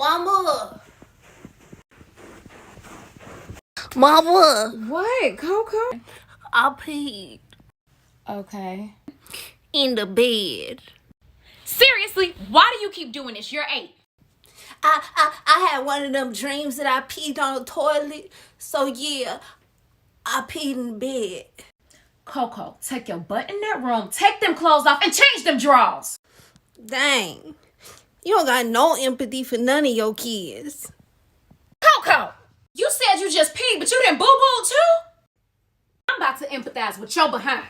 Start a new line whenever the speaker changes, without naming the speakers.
Mama. Mama.
What, Coco?
I peed
Okay.
in the bed.
Seriously, why do you keep doing this? You're 8.
I had one of them dreams that I peed on the toilet. So yeah, I peed in bed.
Coco, take your butt in that room, take them clothes off, and change them drawers.
Dang. You don't got no empathy for none of your kids.
Coco, you said you just peed, but you didn't boo-boo too? I'm about to empathize with your behind.